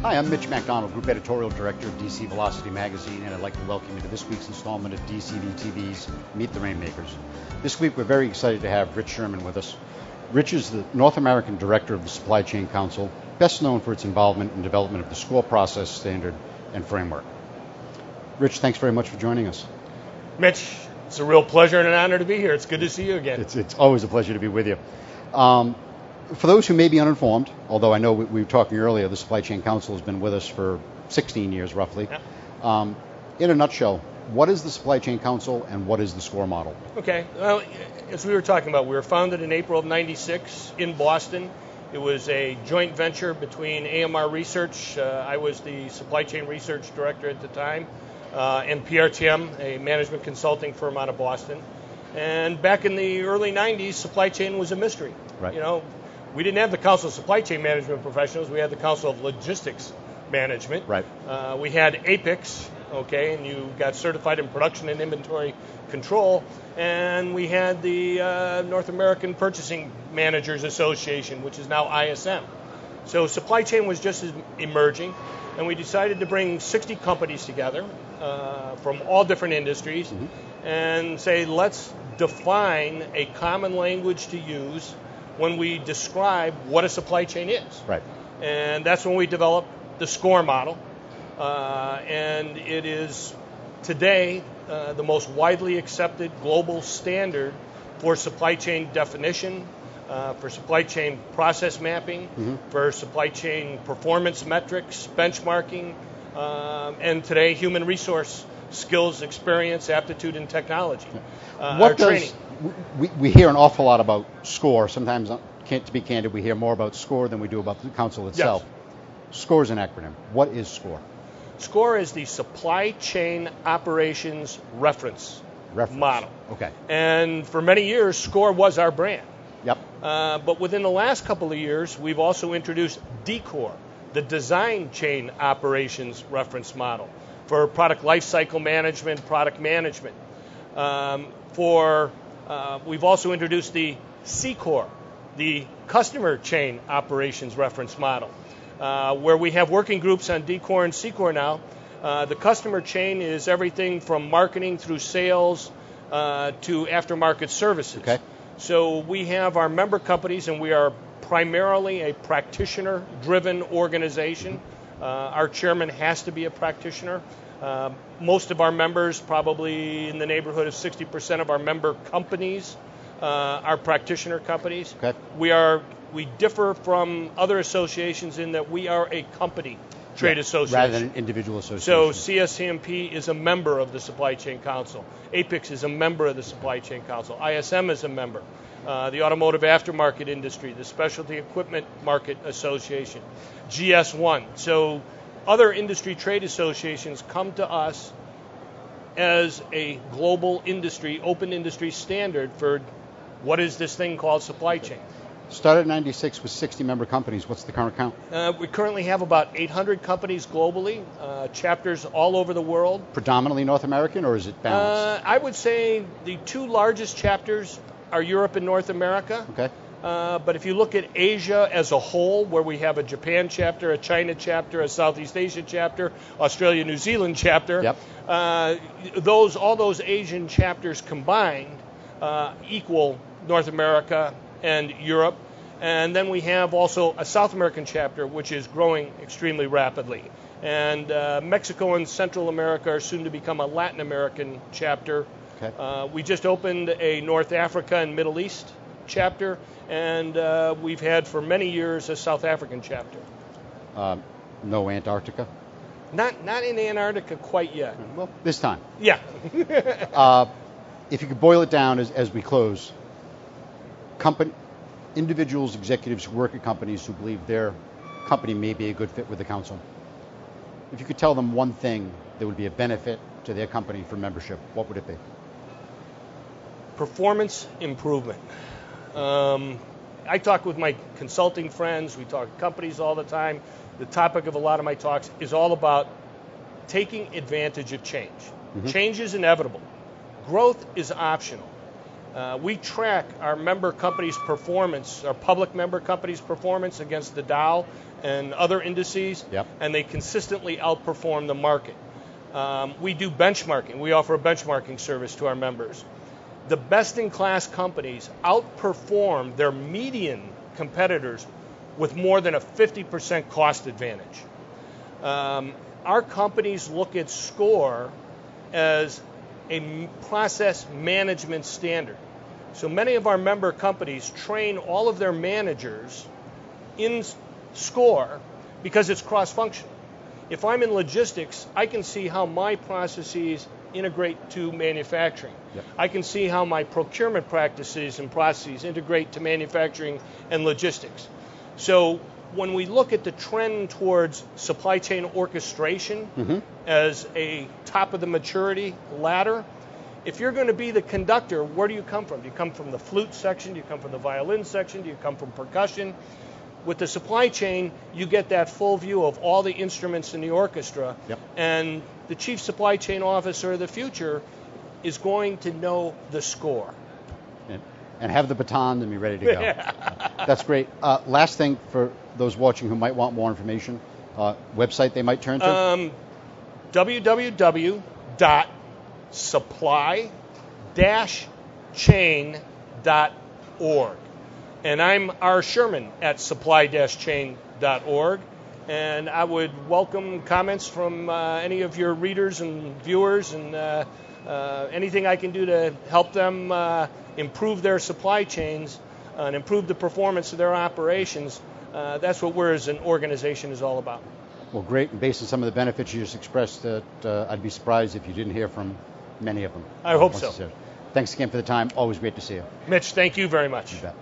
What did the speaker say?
Hi, I'm Mitch MacDonald, Group Editorial Director of DC Velocity Magazine, and I'd like to welcome you to this week's installment of DCV TV's Meet the Rainmakers. This week, we're very excited to have Rich Sherman with us. Rich is the North American Director of the Supply Chain Council, best known for its involvement in development of the SCOR process, standard, and framework. Rich, thanks very much for joining us. Mitch, it's a real pleasure and an honor to be here. It's good to see you again. It's always a pleasure to be with you. For those who may be uninformed, although I know we were talking earlier, the Supply Chain Council has been with us for 16 years roughly. Yeah. In a nutshell, what is the Supply Chain Council and what is the SCOR model? Okay, well, as we were talking about, we were founded in April of '96 in Boston. It was a joint venture between AMR Research, I was the Supply Chain Research Director at the time, and PRTM, a management consulting firm out of Boston. And back in the early 90s, supply chain was a mystery. Right. You know, we didn't have the Council of Supply Chain Management Professionals. We had the Council of Logistics Management. Right. We had APICS, okay, and you got certified in production and inventory control. And we had the North American Purchasing Managers Association, which is now ISM. So supply chain was just emerging, and we decided to bring 60 companies together from all different industries and say, let's define a common language to use when we describe what a supply chain is. Right. And that's when we developed the SCOR model. And it is today the most widely accepted global standard for supply chain definition, for supply chain process mapping, for supply chain performance metrics, benchmarking, and today human resource skills, experience, aptitude, and technology. Training. We hear an awful lot about SCOR. Sometimes, to be candid, we hear more about SCOR than we do about the council itself. Yes. SCOR is an acronym. What is SCOR? SCOR is the Supply Chain Operations Reference Model. Okay. And for many years, SCOR was our brand. Yep. But within the last couple of years, we've also introduced DCOR, the Design Chain Operations Reference Model, for product lifecycle management, product management. We've also introduced the SCOR, the Customer Chain Operations Reference Model, where we have working groups on DCOR and SCOR now. The customer chain is everything from marketing through sales to aftermarket services. Okay. So we have our member companies, and we are primarily a practitioner-driven organization. Our chairman has to be a practitioner. Most of our members, probably in the neighborhood of 60% of our member companies, are practitioner companies. Okay. We differ from other associations in that we are a company trade association. Rather than an individual association. So CSCMP is a member of the Supply Chain Council. APICS is a member of the Supply Chain Council. ISM is a member. The Automotive Aftermarket Industry, the Specialty Equipment Market Association, GS1. So other industry trade associations come to us as a global industry, open industry standard for what is this thing called supply chain. Started in '96 with 60 member companies. What's the current count? We currently have about 800 companies globally, chapters all over the world. Predominantly North American, or is it balanced? I would say the two largest chapters are Europe and North America. Okay. But if you look at Asia as a whole, where we have a Japan chapter, a China chapter, a Southeast Asia chapter, Australia, New Zealand chapter, yep. All those Asian chapters combined equal North America and Europe. And then we have also a South American chapter, which is growing extremely rapidly. And Mexico and Central America are soon to become a Latin American chapter. Okay. We just opened a North Africa and Middle East chapter, and we've had for many years a South African chapter. No Antarctica? Not in Antarctica quite yet. Well, this time. Yeah. If you could boil it down as we close, individuals, executives who work at companies who believe their company may be a good fit with the council, if you could tell them one thing that would be a benefit to their company for membership, what would it be? Performance improvement. I talk with my consulting friends, we talk companies all the time. The topic of a lot of my talks is all about taking advantage of change. Change is inevitable. Growth is optional. We track our member companies' performance, our public member companies' performance against the Dow and other indices, and they consistently outperform the market. We do benchmarking. We offer a benchmarking service to our members. The best-in-class companies outperform their median competitors with more than a 50% cost advantage. Our companies look at SCOR as a process management standard. So many of our member companies train all of their managers in SCOR because it's cross-functional. If I'm in logistics, I can see how my processes integrate to manufacturing. I can see how my procurement practices and processes integrate to manufacturing and logistics. So when we look at the trend towards supply chain orchestration as a top of the maturity ladder, if you're going to be the conductor, where do you come from? Do you come from the flute section? Do you come from the violin section? Do you come from percussion? With the supply chain, you get that full view of all the instruments in the orchestra, and the chief supply chain officer of the future is going to know the score. And have the baton and be ready to go. That's great. Last thing for those watching who might want more information, website they might turn to? www.supply-chain.org. And I'm R. Sherman at supply-chain.org. And I would welcome comments from any of your readers and viewers, and anything I can do to help them improve their supply chains and improve the performance of their operations. That's what we're as an organization is all about. Well, great. And based on some of the benefits you just expressed, that I'd be surprised if you didn't hear from many of them. I hope so. Thanks again for the time. Always great to see you. Mitch, thank you very much. You bet.